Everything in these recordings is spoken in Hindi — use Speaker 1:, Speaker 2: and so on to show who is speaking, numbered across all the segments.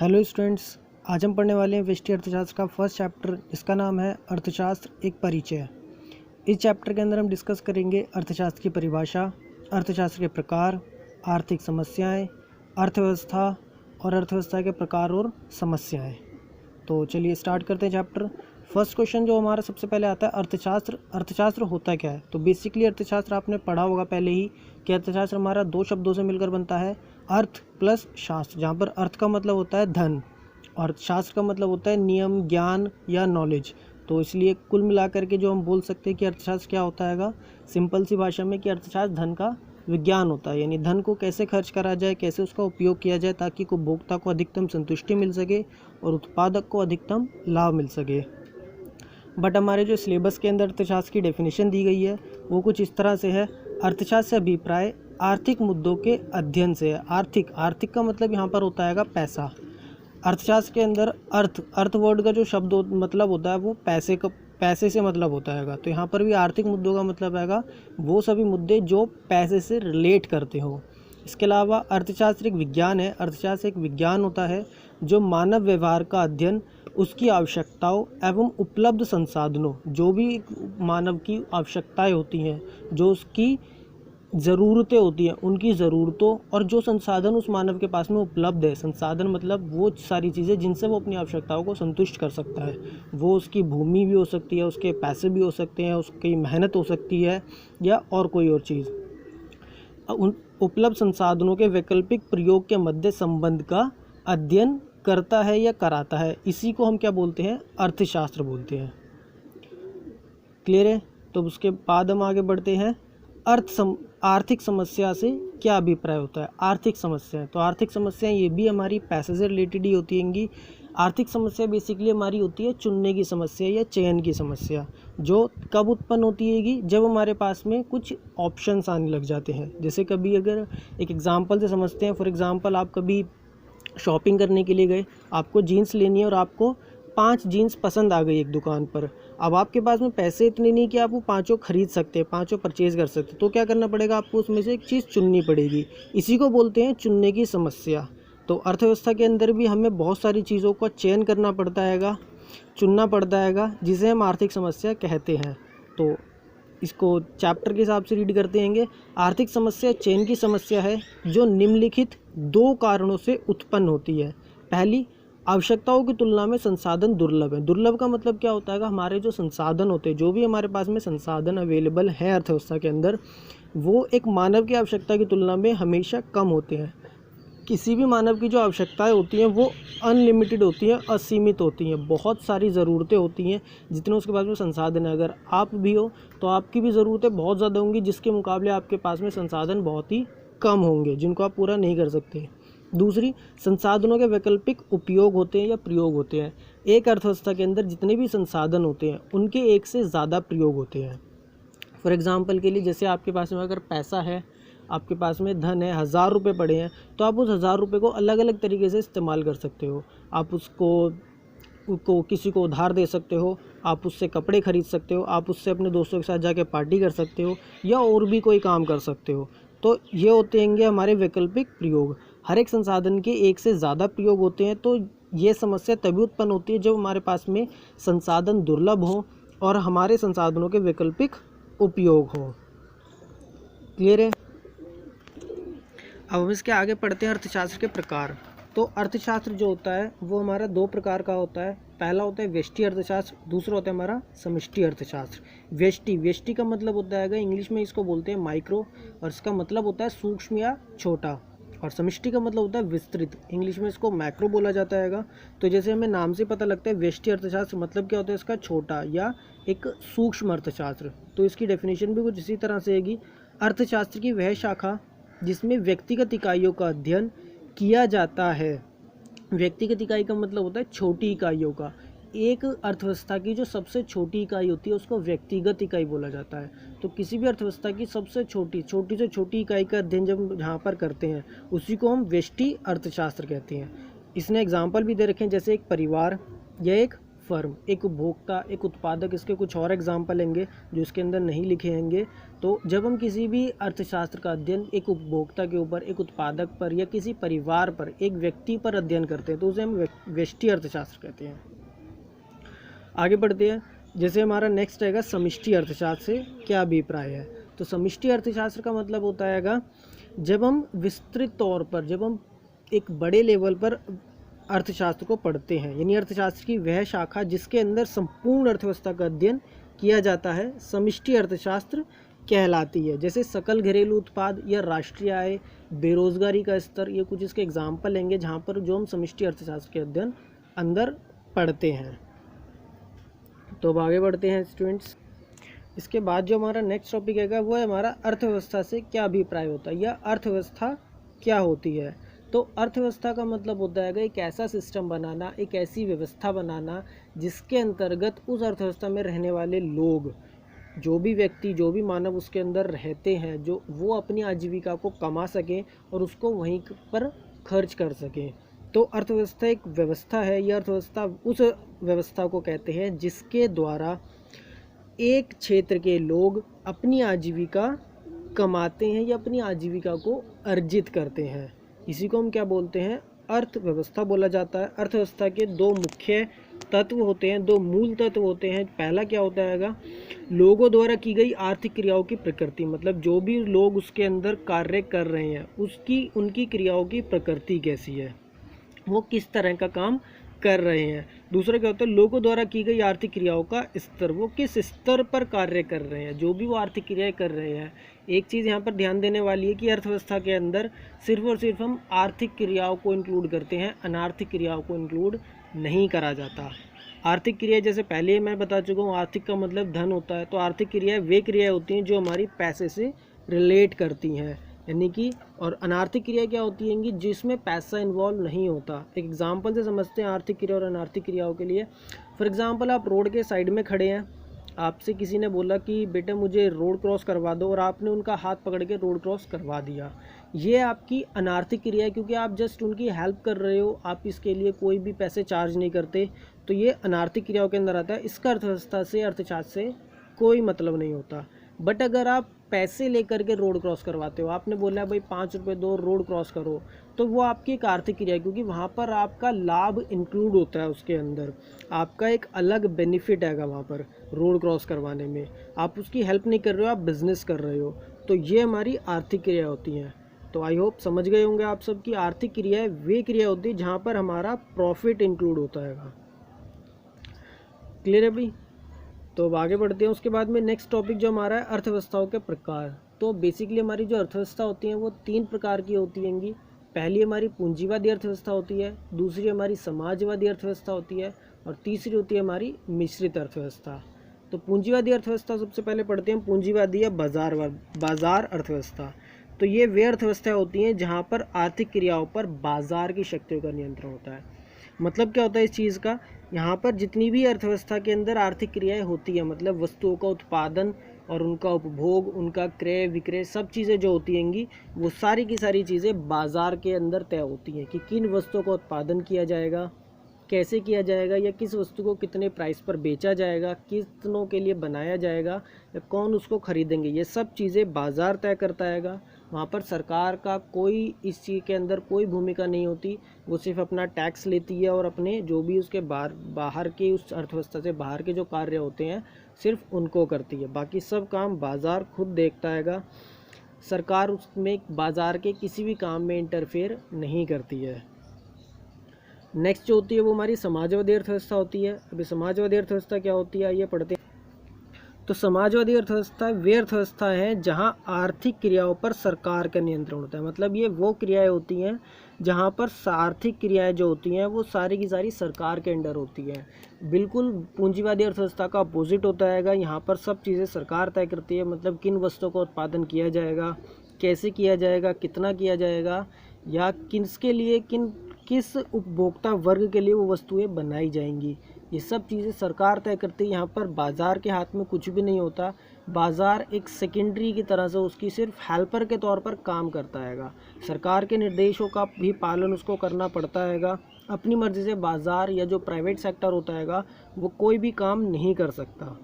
Speaker 1: हेलो स्टूडेंट्स, आज हम पढ़ने वाले हैं व्यष्टि अर्थशास्त्र का फर्स्ट चैप्टर जिसका नाम है अर्थशास्त्र एक परिचय। इस चैप्टर के अंदर हम डिस्कस करेंगे अर्थशास्त्र की परिभाषा, अर्थशास्त्र के प्रकार, आर्थिक समस्याएं, अर्थव्यवस्था और अर्थव्यवस्था के प्रकार और समस्याएं। तो चलिए स्टार्ट करते हैं चैप्टर। फर्स्ट क्वेश्चन जो हमारा सबसे पहले आता है, अर्थशास्त्र होता क्या है। तो बेसिकली अर्थशास्त्र आपने पढ़ा होगा पहले ही कि अर्थशास्त्र हमारा दो शब्दों से मिलकर बनता है, अर्थ प्लस शास्त्र, जहाँ पर अर्थ का मतलब होता है धन और शास्त्र का मतलब होता है नियम, ज्ञान या नॉलेज। तो इसलिए कुल मिलाकर के जो हम बोल सकते हैं कि अर्थशास्त्र क्या होता है, सिंपल सी भाषा में, कि अर्थशास्त्र धन का विज्ञान होता है। यानी धन को कैसे खर्च करा जाए, कैसे उसका उपयोग किया जाए ताकि उपभोक्ता को अधिकतम संतुष्टि मिल सके और उत्पादक को अधिकतम लाभ मिल सके। बट हमारे जो सिलेबस के अंदर अर्थशास्त्र की डेफिनेशन दी गई है वो कुछ इस तरह से है। अर्थशास्त्र से अभिप्राय आर्थिक मुद्दों के अध्ययन से है। आर्थिक का मतलब यहाँ पर होता है पैसा। अर्थशास्त्र के अंदर अर्थ वर्ड का जो शब्द मतलब होता है वो पैसे से मतलब होता है। तो यहाँ पर भी आर्थिक मुद्दों का मतलब है वो सभी मुद्दे जो पैसे से रिलेट करते हो। इसके अलावा अर्थशास्त्र एक विज्ञान है। अर्थशास्त्र एक विज्ञान होता है जो मानव व्यवहार का अध्ययन, उसकी आवश्यकताओं एवं उपलब्ध संसाधनों, जो भी मानव की आवश्यकताएं होती हैं, जो उसकी ज़रूरतें होती हैं, उनकी ज़रूरतों और जो संसाधन उस मानव के पास में उपलब्ध है। संसाधन मतलब वो सारी चीज़ें जिनसे वो अपनी आवश्यकताओं को संतुष्ट कर सकता है। वो उसकी भूमि भी हो सकती है, उसके पैसे भी हो सकते हैं, उसकी मेहनत हो सकती है या और कोई और चीज़। उन उपलब्ध संसाधनों के वैकल्पिक प्रयोग के मध्य संबंध का अध्ययन करता है या कराता है। इसी को हम क्या बोलते हैं, अर्थशास्त्र बोलते हैं। क्लियर है। तो उसके बाद हम आगे बढ़ते हैं। आर्थिक समस्या से क्या अभिप्राय होता है। आर्थिक समस्या, तो आर्थिक समस्याएं ये भी हमारी पैसे से रिलेटेड ही होती हैंगी। आर्थिक समस्या बेसिकली हमारी होती है चुनने की समस्या या चयन की समस्या, जो कब उत्पन्न होती हैगी, जब हमारे पास में कुछ ऑप्शंस आने लग जाते हैं। जैसे कभी अगर एक एग्जांपल से समझते हैं, फॉर एग्जांपल आप कभी शॉपिंग करने के लिए गए, आपको जीन्स लेनी है और आपको 5 जीन्स पसंद आ गई एक दुकान पर। अब आपके पास में पैसे इतने नहीं कि आप वो पाँचों खरीद सकते हैं, पाँचों परचेज़ कर सकते, तो क्या करना पड़ेगा, आपको उसमें से एक चीज़ चुननी पड़ेगी। इसी को बोलते हैं चुनने की समस्या। तो अर्थव्यवस्था के अंदर भी हमें बहुत सारी चीज़ों का चयन करना पड़ता है, चुनना पड़ता है, जिसे हम आर्थिक समस्या कहते हैं। तो इसको चैप्टर के हिसाब से रीड करते हैंगे। आर्थिक समस्या चयन की समस्या है जो निम्नलिखित 2 कारणों से उत्पन्न होती है। पहली, आवश्यकताओं की तुलना में संसाधन दुर्लभ है। दुर्लभ का मतलब क्या होता है, हमारे जो संसाधन होते हैं, जो भी हमारे पास में संसाधन अवेलेबल है अर्थव्यवस्था के अंदर, वो एक मानव की आवश्यकता की तुलना में हमेशा कम होते हैं। किसी भी मानव की जो आवश्यकताएं होती हैं वो अनलिमिटेड होती हैं, असीमित होती हैं। बहुत सारी ज़रूरतें होती हैं, जितने उसके पास में संसाधन है। अगर आप भी हो तो आपकी भी ज़रूरतें बहुत ज़्यादा होंगी, जिसके मुकाबले आपके पास में संसाधन बहुत ही कम होंगे, जिनको आप पूरा नहीं कर सकते। दूसरी, संसाधनों के वैकल्पिक उपयोग होते हैं या प्रयोग होते हैं। एक अर्थव्यवस्था के अंदर जितने भी संसाधन होते हैं उनके एक से ज़्यादा प्रयोग होते हैं। फॉर एग्ज़ाम्पल के लिए, जैसे आपके पास में अगर पैसा है, आपके पास में धन है, 1000 रुपये पड़े हैं, तो आप उस 1000 रुपये को अलग अलग तरीके से इस्तेमाल कर सकते हो। आप उसको किसी को उधार दे सकते हो, आप उससे कपड़े खरीद सकते हो, आप उससे अपने दोस्तों के साथ जाके पार्टी कर सकते हो या और भी कोई काम कर सकते हो। तो ये होते हैं हमारे वैकल्पिक प्रयोग। हर एक संसाधन के एक से ज़्यादा प्रयोग होते हैं। तो ये समस्या तभी उत्पन्न होती है जब हमारे पास में संसाधन दुर्लभ हो और हमारे संसाधनों के वैकल्पिक उपयोग हो। क्लियर है। अब हम इसके आगे पढ़ते हैं अर्थशास्त्र के प्रकार। तो अर्थशास्त्र जो होता है वो हमारा 2 प्रकार का होता है। पहला होता है व्यष्टि अर्थशास्त्र, दूसरा होता है हमारा समष्टि अर्थशास्त्र। व्यष्टि का मतलब होता है, इंग्लिश में इसको बोलते हैं माइक्रो, और इसका मतलब होता है सूक्ष्म या छोटा। और समष्टि का मतलब होता है विस्तृत, इंग्लिश में इसको मैक्रो बोला जाता है। तो जैसे हमें नाम से पता लगता है, व्यष्टि अर्थशास्त्र मतलब क्या होता है, इसका छोटा या एक सूक्ष्म अर्थशास्त्र। तो इसकी डेफिनेशन भी कुछ इसी तरह से हैगी। अर्थशास्त्र की वह शाखा जिसमें व्यक्तिगत इकाइयों का अध्ययन किया जाता है। व्यक्तिगत इकाई का मतलब होता है छोटी इकाइयों का। एक अर्थव्यवस्था की जो सबसे छोटी इकाई होती है उसको व्यक्तिगत इकाई बोला जाता है। तो किसी भी अर्थव्यवस्था की सबसे छोटी से छोटी इकाई का अध्ययन जब जहाँ पर करते हैं उसी को हम व्यष्टि अर्थशास्त्र कहते हैं। इसने एग्जाम्पल भी दे रखे हैं, जैसे एक परिवार या एक फर्म, एक उपभोक्ता, एक उत्पादक, इसके कुछ और एग्जाम्पल लेंगे जो इसके अंदर नहीं लिखे होंगे। तो जब हम किसी भी अर्थशास्त्र का अध्ययन एक उपभोक्ता के ऊपर, एक उत्पादक पर या किसी परिवार पर, एक व्यक्ति पर अध्ययन करते हैं तो उसे हम व्यष्टि अर्थशास्त्र कहते हैं। आगे बढ़ते हैं। जैसे हमारा नेक्स्ट रहेगा समष्टि अर्थशास्त्र से क्या अभिप्राय है। तो समष्टि अर्थशास्त्र का मतलब होता है जब हम विस्तृत तौर पर, जब हम एक बड़े लेवल पर अर्थशास्त्र को पढ़ते हैं, यानी अर्थशास्त्र की वह शाखा जिसके अंदर संपूर्ण अर्थव्यवस्था का अध्ययन किया जाता है, समष्टि अर्थशास्त्र कहलाती है। जैसे सकल घरेलू उत्पाद या राष्ट्रीय आय, बेरोजगारी का स्तर, ये कुछ इसके एग्जाम्पल लेंगे जहाँ पर जो हम समष्टि अर्थशास्त्र के अध्ययन अंदर पढ़ते हैं। तो अब आगे बढ़ते हैं स्टूडेंट्स। इसके बाद जो हमारा नेक्स्ट टॉपिक है वो है हमारा अर्थव्यवस्था से क्या अभिप्राय होता है या अर्थव्यवस्था क्या होती है। तो अर्थव्यवस्था का मतलब होता है एक ऐसा सिस्टम बनाना, एक ऐसी व्यवस्था बनाना जिसके अंतर्गत उस अर्थव्यवस्था में रहने वाले लोग, जो भी व्यक्ति, जो भी मानव उसके अंदर रहते हैं, जो वो अपनी आजीविका को कमा सकें और उसको वहीं पर खर्च कर सकें। तो अर्थव्यवस्था एक व्यवस्था है। यह अर्थव्यवस्था उस व्यवस्था को कहते हैं जिसके द्वारा एक क्षेत्र के लोग अपनी आजीविका कमाते हैं या अपनी आजीविका को अर्जित करते हैं। इसी को हम क्या बोलते हैं, अर्थव्यवस्था बोला जाता है। अर्थव्यवस्था के दो मुख्य तत्व होते हैं, दो मूल तत्व होते हैं। पहला क्या होता है, लोगों द्वारा की गई आर्थिक क्रियाओं की प्रकृति, मतलब जो भी लोग उसके अंदर कार्य कर रहे हैं उसकी, उनकी क्रियाओं की प्रकृति कैसी है, वो किस तरह का काम कर रहे हैं। दूसरा क्या होता है, लोगों द्वारा की गई आर्थिक क्रियाओं का स्तर, वो किस स्तर पर कार्य कर रहे हैं, जो भी वो आर्थिक क्रियाएं कर रहे हैं। एक चीज़ यहाँ पर ध्यान देने वाली है कि अर्थव्यवस्था के अंदर सिर्फ और सिर्फ हम आर्थिक क्रियाओं को इंक्लूड करते हैं, अनार्थिक क्रियाओं को इंक्लूड नहीं करा जाता। आर्थिक क्रिया जैसे पहले मैं बता चुका हूँ, आर्थिक का मतलब धन होता है। तो आर्थिक क्रियाएँ वे क्रियाएँ होती हैं जो हमारी पैसे से रिलेट करती हैं, यानी कि, और अनार्थिक क्रिया क्या होती हैं जिसमें पैसा इन्वॉल्व नहीं होता। एक एग्जांपल से समझते हैं आर्थिक क्रिया और अनार्थिक क्रियाओं के लिए। फॉर एग्जांपल, आप रोड के साइड में खड़े हैं, आपसे किसी ने बोला कि बेटा मुझे रोड क्रॉस करवा दो, और आपने उनका हाथ पकड़ के रोड क्रॉस करवा दिया। ये आपकी अनार्थिक क्रिया है, क्योंकि आप जस्ट उनकी हेल्प कर रहे हो, आप इसके लिए कोई भी पैसे चार्ज नहीं करते। तो ये अनार्थिक क्रियाओं के अंदर आता है। इसका अर्थव्यवस्था से, अर्थशास्त्र से कोई मतलब नहीं होता। बट अगर आप पैसे लेकर के रोड क्रॉस करवाते हो, आपने बोला भाई 5 रुपये दो, रोड क्रॉस करो, तो वो आपकी एक आर्थिक क्रिया है, क्योंकि वहाँ पर आपका लाभ इंक्लूड होता है, उसके अंदर आपका एक अलग बेनिफिट आएगा वहाँ पर रोड क्रॉस करवाने में। आप उसकी हेल्प नहीं कर रहे हो, आप बिजनेस कर रहे हो। तो ये हमारी आर्थिक क्रिया होती हैं। तो आई होप समझ गए होंगे आप सब की आर्थिक क्रिया वे क्रिया होती है जहाँ पर हमारा प्रॉफिट इंक्लूड होता है। क्लियर है भाई? तो अब आगे बढ़ते हैं। उसके बाद में नेक्स्ट टॉपिक जो हमारा है, अर्थव्यवस्थाओं के प्रकार। तो बेसिकली हमारी जो अर्थव्यवस्था होती हैं वो 3 प्रकार की होती हैंगी। पहली हमारी पूंजीवादी अर्थव्यवस्था होती है, दूसरी हमारी समाजवादी अर्थव्यवस्था होती है, और तीसरी होती है हमारी मिश्रित अर्थव्यवस्था। तो पूंजीवादी अर्थव्यवस्था सबसे पहले पढ़ते हैं, पूंजीवादी या बाजार अर्थव्यवस्था। तो ये वे अर्थव्यवस्था होती हैं जहाँ पर आर्थिक क्रियाओं पर बाजार की शक्तियों का नियंत्रण होता है। मतलब क्या होता है इस चीज़ का, यहाँ पर जितनी भी अर्थव्यवस्था के अंदर आर्थिक क्रियाएं होती है, मतलब वस्तुओं का उत्पादन और उनका उपभोग, उनका क्रय विक्रय, सब चीज़ें जो होती हैंगी वो सारी की सारी चीज़ें बाज़ार के अंदर तय होती हैं कि किन वस्तुओं का उत्पादन किया जाएगा, कैसे किया जाएगा, या किस वस्तु को कितने प्राइस पर बेचा जाएगा, कितनों के लिए बनाया जाएगा, या कौन उसको खरीदेंगे। ये सब चीज़ें बाज़ार तय करता हैगा। वहाँ पर सरकार का कोई इस चीज़ के अंदर कोई भूमिका नहीं होती। वो सिर्फ अपना टैक्स लेती है और अपने जो भी उसके बाहर के, उस अर्थव्यवस्था से बाहर के जो कार्य होते हैं सिर्फ उनको करती है। बाकी सब काम बाज़ार खुद देखता हैगा। सरकार उसमें बाज़ार के किसी भी काम में इंटरफेयर नहीं करती है। नेक्स्ट जो होती है वो हमारी समाजवादी अर्थव्यवस्था होती है। अभी समाजवादी अर्थव्यवस्था क्या होती है ये पढ़ते हैं। तो समाजवादी अर्थव्यवस्था वे अर्थव्यवस्था है जहां आर्थिक क्रियाओं पर सरकार का नियंत्रण होता है। मतलब ये वो क्रियाएं होती हैं जहां पर आर्थिक क्रियाएं जो होती हैं वो सारी की सारी सरकार के अंडर होती हैं। बिल्कुल पूंजीवादी अर्थव्यवस्था का अपोजिट होता है। यहाँ पर सब चीज़ें सरकार तय करती है। मतलब किन वस्तुओं का उत्पादन किया जाएगा, कैसे किया जाएगा, कितना किया जाएगा, या किसके लिए, किस उपभोक्ता वर्ग के लिए वो वस्तुएं बनाई जाएंगी, ये सब चीज़ें सरकार तय करती है। यहाँ पर बाज़ार के हाथ में कुछ भी नहीं होता। बाज़ार एक सेकेंडरी की तरह से उसकी सिर्फ हेल्पर के तौर पर काम करता हैगा। सरकार के निर्देशों का भी पालन उसको करना पड़ता हैगा। अपनी मर्ज़ी से बाज़ार या जो प्राइवेट सेक्टर होता हैगा वो कोई भी काम नहीं कर सकता।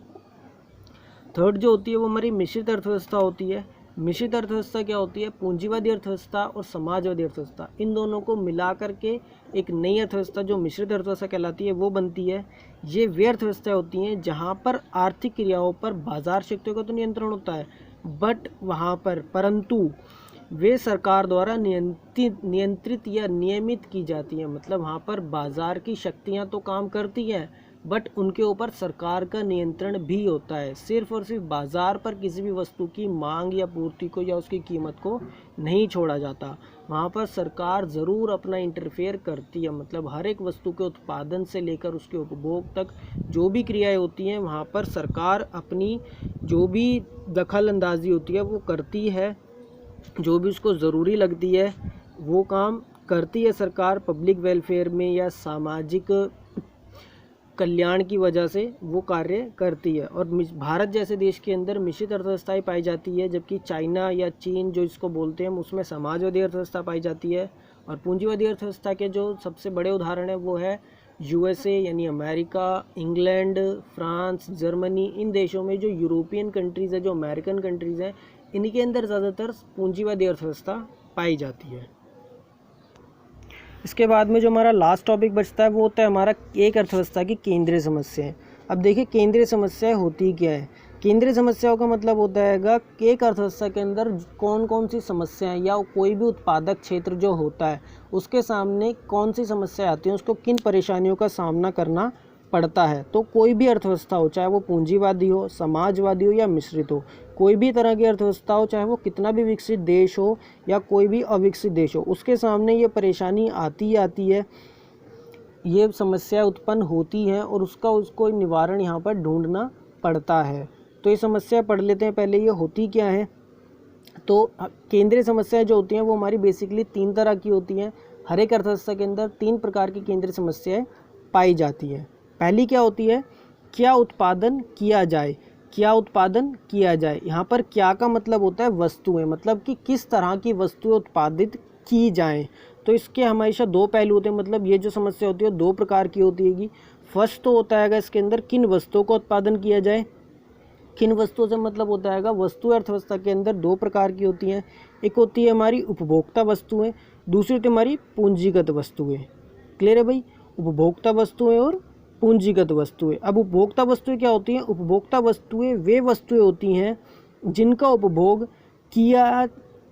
Speaker 1: थर्ड जो होती है वो हमारी मिश्रित अर्थव्यवस्था होती है। मिश्रित अर्थव्यवस्था क्या होती है? पूंजीवादी अर्थव्यवस्था और समाजवादी अर्थव्यवस्था, इन दोनों को मिला करके एक नई अर्थव्यवस्था जो मिश्रित अर्थव्यवस्था कहलाती है वो बनती है। ये वे अर्थव्यवस्थाएं होती हैं जहाँ पर आर्थिक क्रियाओं पर बाजार शक्तियों का तो नियंत्रण होता है, बट वहाँ पर परंतु वे सरकार द्वारा नियंत्रित या नियमित की जाती हैं। मतलब वहाँ पर बाजार की शक्तियाँ तो काम करती हैं, बट उनके ऊपर सरकार का नियंत्रण भी होता है। सिर्फ और सिर्फ बाज़ार पर किसी भी वस्तु की मांग या पूर्ति को या उसकी कीमत को नहीं छोड़ा जाता। वहाँ पर सरकार ज़रूर अपना इंटरफेयर करती है। मतलब हर एक वस्तु के उत्पादन से लेकर उसके उपभोग तक जो भी क्रियाएं होती हैं वहाँ पर सरकार अपनी जो भी दखल अंदाजी होती है वो करती है। जो भी उसको ज़रूरी लगती है वो काम करती है सरकार, पब्लिक वेलफेयर में या सामाजिक कल्याण की वजह से वो कार्य करती है। और भारत जैसे देश के अंदर मिश्रित अर्थव्यवस्थाएं पाई जाती है, जबकि चाइना या चीन जो इसको बोलते हैं उसमें समाजवादी अर्थव्यवस्था पाई जाती है। और पूंजीवादी अर्थव्यवस्था के जो सबसे बड़े उदाहरण है वो है यूएसए यानी अमेरिका, इंग्लैंड, फ्रांस, जर्मनी। इन देशों में जो यूरोपियन कंट्रीज़ है, जो अमेरिकन कंट्रीज़ हैं, इनके अंदर ज़्यादातर पूंजीवादी अर्थव्यवस्था पाई जाती है। इसके बाद में जो हमारा लास्ट टॉपिक बचता है वो होता है हमारा एक अर्थव्यवस्था की केंद्रीय समस्याएं। अब देखिए केंद्रीय समस्याएं होती क्या है। केंद्रीय समस्याओं का मतलब होता है कि एक अर्थव्यवस्था के अंदर कौन कौन सी समस्याएं या कोई भी उत्पादक क्षेत्र जो होता है उसके सामने कौन सी समस्याएं आती हैं, उसको किन परेशानियों का सामना करना पड़ता है। तो कोई भी अर्थव्यवस्था हो, चाहे वो पूंजीवादी हो, समाजवादी हो या मिश्रित हो, कोई भी तरह की अर्थव्यवस्था हो, चाहे वो कितना भी विकसित देश हो या कोई भी अविकसित देश हो, उसके सामने ये परेशानी आती है, ये समस्या उत्पन्न होती हैं और उसको निवारण यहाँ पर ढूंढना पड़ता है। तो ये समस्या पढ़ लेते हैं पहले, ये होती क्या है। तो केंद्रीय समस्याएं जो होती हैं वो हमारी बेसिकली 3 तरह की होती हैं। हर एक अर्थव्यवस्था के अंदर 3 प्रकार की केंद्रीय समस्याएं पाई जाती हैं। पहली क्या होती है? क्या उत्पादन किया जाए। क्या उत्पादन किया जाए, यहाँ पर क्या का मतलब होता है वस्तुएं, मतलब कि किस तरह की वस्तुएं उत्पादित की जाएं। तो इसके हमेशा 2 पहलू होते हैं। मतलब ये जो समस्या होती है 2 प्रकार की होती हैगी। फर्स्ट तो होता है इसके अंदर किन वस्तुओं का उत्पादन किया जाए। किन वस्तुओं से मतलब होता है वस्तु अर्थव्यवस्था के अंदर 2 प्रकार की होती हैं। एक होती है हमारी उपभोक्ता वस्तुएं, दूसरी होती है हमारी पूंजीगत वस्तुएं। क्लियर है भाई? उपभोक्ता वस्तुएं और पूंजीगत वस्तुएं। अब उपभोक्ता वस्तुएं क्या होती हैं? उपभोक्ता वस्तुएं वे वस्तुएं होती हैं जिनका उपभोग किया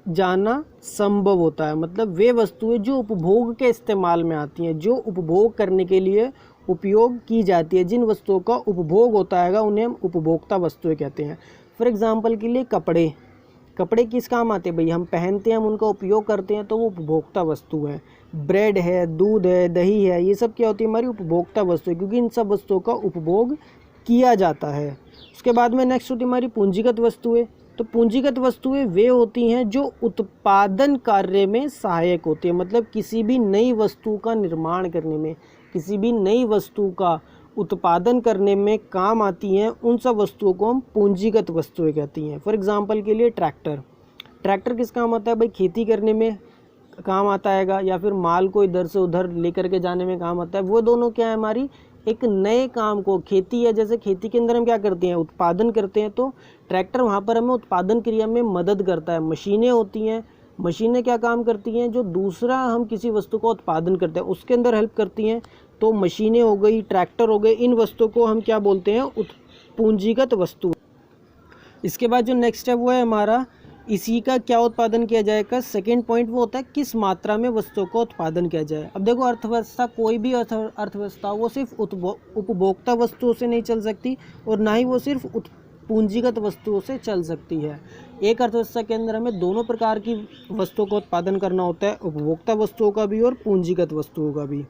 Speaker 1: जाना संभव होता है। मतलब वे वस्तुएं जो उपभोग के इस्तेमाल में आती हैं, जो उपभोग करने के लिए उपयोग की जाती है, जिन वस्तुओं का उपभोग होता है उन्हें हम उपभोक्ता वस्तुएं कहते हैं। फॉर एग्जाम्पल के लिए कपड़े किस काम आते हैं भाई? हम पहनते हैं, हम उनका उपयोग करते हैं, तो वो उपभोक्ता वस्तु है। ब्रेड है, दूध है, दही है, ये सब क्या होती है? हमारी उपभोक्ता वस्तु है, क्योंकि इन सब वस्तुओं का उपभोग किया जाता है। उसके बाद में नेक्स्ट होती है हमारी पूंजीगत वस्तुएं। तो पूंजीगत वस्तुएं वे होती हैं जो उत्पादन कार्य में सहायक होती है। मतलब किसी भी नई वस्तु का निर्माण करने में, किसी भी नई वस्तु का उत्पादन करने में काम आती हैं, उन सब वस्तुओं को हम पूंजीगत वस्तुएं कहती हैं। फॉर एग्जांपल के लिए ट्रैक्टर किस काम आता है भाई? खेती करने में काम आता है, या फिर माल को इधर से उधर लेकर के जाने में काम आता है। वो दोनों क्या है? हमारी एक नए काम को, खेती है, जैसे खेती के अंदर हम क्या करते हैं? उत्पादन करते हैं, तो ट्रैक्टर वहाँ पर हमें उत्पादन क्रिया में मदद करता है। मशीनें होती हैं, मशीनें क्या काम करती हैं? जो दूसरा हम किसी वस्तु का उत्पादन करते हैं उसके अंदर हेल्प करती हैं। तो मशीनें हो गई, ट्रैक्टर हो गए, इन वस्तुओं को हम क्या बोलते हैं? पूंजीगत वस्तु। इसके बाद जो नेक्स्ट है वो है हमारा इसी का क्या उत्पादन किया जाएगा। सेकेंड पॉइंट वो होता है किस मात्रा में वस्तुओं का उत्पादन किया जाए। अब देखो अर्थव्यवस्था, कोई भी अर्थव्यवस्था वो सिर्फ उपभोक्ता वस्तुओं से नहीं चल सकती और ना ही वो सिर्फ पूंजीगत वस्तुओं से चल सकती है। एक अर्थव्यवस्था के अंदर हमें दोनों प्रकार की वस्तुओं का उत्पादन करना होता है, उपभोक्ता वस्तुओं का भी और पूंजीगत वस्तुओं का भी।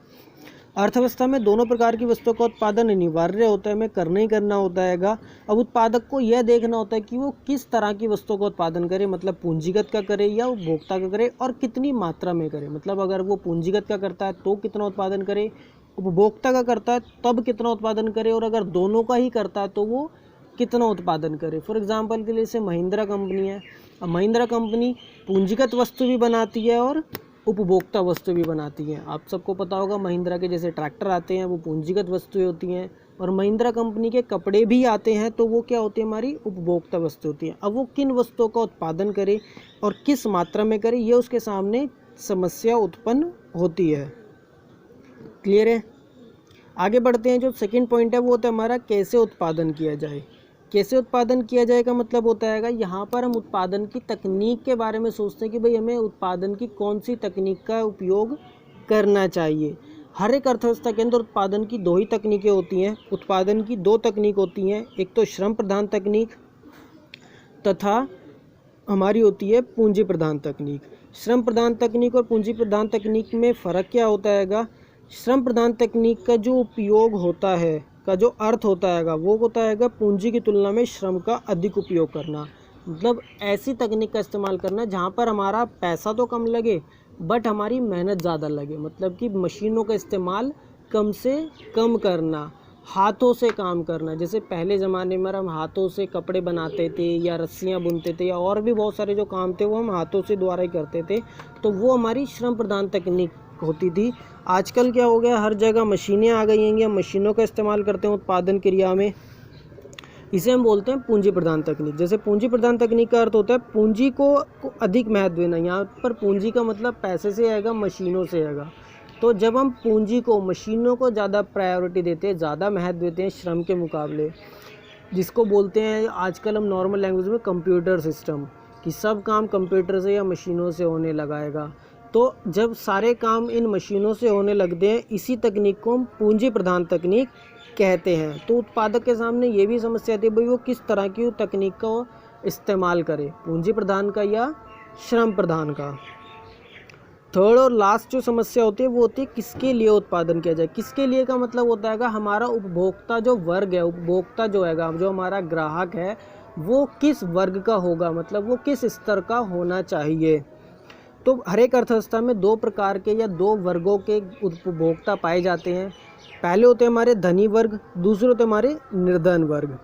Speaker 1: अर्थव्यवस्था में दोनों प्रकार की वस्तुओं का उत्पादन अनिवार्य होता है, हमें करना ही करना होता है। अब उत्पादक को यह देखना होता है कि वो किस तरह की वस्तुओं का उत्पादन करे, मतलब पूंजीगत का करे या उपभोक्ता का करे, और कितनी मात्रा में करे। मतलब अगर वो पूंजीगत का करता है तो कितना उत्पादन करे, उपभोक्ता का करता है तब कितना उत्पादन करे, और अगर दोनों का ही करता है तो वो कितना उत्पादन करे। फॉर एग्जांपल के लिए जैसे महिंद्रा कंपनी है, अब महिंद्रा कंपनी पूंजीगत वस्तु भी बनाती है और उपभोक्ता वस्तु भी बनाती है। आप सबको पता होगा महिंद्रा के जैसे ट्रैक्टर आते हैं वो पूंजीगत वस्तुएं होती हैं, और महिंद्रा कंपनी के कपड़े भी आते हैं तो वो क्या होती है, हमारी उपभोक्ता वस्तु होती है। अब वो किन वस्तुओं का उत्पादन करे और किस मात्रा में करे, ये उसके सामने समस्या उत्पन्न होती है। क्लियर है। आगे बढ़ते हैं। जो सेकंड पॉइंट है वो होता है हमारा कैसे उत्पादन किया जाए। कैसे उत्पादन किया जाए का मतलब होता है यहाँ पर हम उत्पादन की तकनीक के बारे में सोचते हैं कि भाई हमें उत्पादन की कौन सी तकनीक का उपयोग करना चाहिए। हर एक अर्थव्यवस्था के अंदर उत्पादन की दो ही तकनीकें होती हैं। उत्पादन की दो तकनीक होती हैं, एक तो श्रम प्रधान तकनीक तथा हमारी होती है पूंजी प्रधान तकनीक। श्रम प्रधान तकनीक और पूंजी प्रधान तकनीक में फ़र्क क्या होता है? श्रम प्रधान तकनीक का जो उपयोग होता है, का जो अर्थ होता है वो होता है पूंजी की तुलना में श्रम का अधिक उपयोग करना। मतलब ऐसी तकनीक का इस्तेमाल करना जहाँ पर हमारा पैसा तो कम लगे बट हमारी मेहनत ज़्यादा लगे। मतलब कि मशीनों का इस्तेमाल कम से कम करना, हाथों से काम करना। जैसे पहले ज़माने में हम हाथों से कपड़े बनाते थे या रस्सियाँ बुनते थे या और भी बहुत सारे जो काम थे वो हम हाथों से द्वारा ही करते थे, तो वो हमारी श्रम प्रधान तकनीक होती थी। आजकल क्या हो गया, हर जगह मशीनें आ गई हैं, हम मशीनों का इस्तेमाल करते हैं उत्पादन क्रिया में, इसे हम बोलते हैं पूंजी प्रधान तकनीक। जैसे पूंजी प्रधान तकनीक का अर्थ होता है पूंजी को अधिक महत्व देना। यहाँ पर पूंजी का मतलब पैसे से आएगा, मशीनों से आएगा। तो जब हम पूंजी को, मशीनों को ज़्यादा प्रायोरिटी देते हैं, ज़्यादा महत्व देते हैं श्रम के मुकाबले, जिसको बोलते हैं आजकल हम नॉर्मल लैंग्वेज में कंप्यूटर सिस्टम, कि सब काम कंप्यूटर से या मशीनों से होने लगाएगा। तो जब सारे काम इन मशीनों से होने लगते हैं, इसी तकनीक को हम पूंजी प्रधान तकनीक कहते हैं। तो उत्पादक के सामने ये भी समस्या आती है भाई वो किस तरह की तकनीक का इस्तेमाल करे, पूंजी प्रधान का या श्रम प्रधान का। थर्ड और लास्ट जो समस्या होती है वो होती है किसके लिए उत्पादन किया जाए। किसके लिए का मतलब होता है हमारा उपभोक्ता जो वर्ग है, उपभोक्ता जो है, जो हमारा ग्राहक है, वो किस वर्ग का होगा, मतलब वो किस स्तर का होना चाहिए। तो हर एक अर्थव्यवस्था में दो प्रकार के या दो वर्गों के उपभोक्ता पाए जाते हैं। पहले होते हैं हमारे धनी वर्ग, दूसरे होते हैं हमारे निर्धन वर्ग।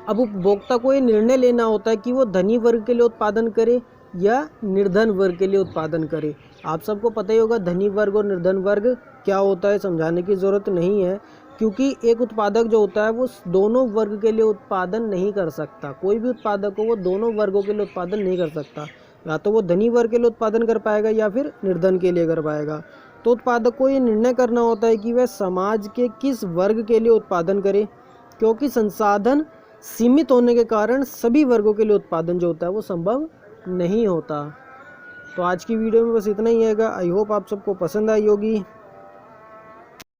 Speaker 1: अब उपभोक्ता को ये निर्णय लेना होता है कि वो धनी वर्ग के लिए उत्पादन करे या निर्धन वर्ग के लिए उत्पादन करे। आप सबको पता ही होगा धनी वर्ग और निर्धन वर्ग क्या होता है, समझाने की ज़रूरत नहीं है, क्योंकि एक उत्पादक जो होता है वो दोनों वर्ग के लिए उत्पादन नहीं कर सकता। कोई भी उत्पादक हो वो दोनों वर्गों के लिए उत्पादन नहीं कर सकता, या तो वो धनी वर्ग के लिए उत्पादन कर पाएगा या फिर निर्धन के लिए कर पाएगा। तो उत्पादक को ये निर्णय करना होता है कि वह समाज के किस वर्ग के लिए उत्पादन करे, क्योंकि संसाधन सीमित होने के कारण सभी वर्गों के लिए उत्पादन जो होता है वो संभव नहीं होता। तो आज की वीडियो में बस इतना ही है। आई होप आप सबको पसंद आई होगी।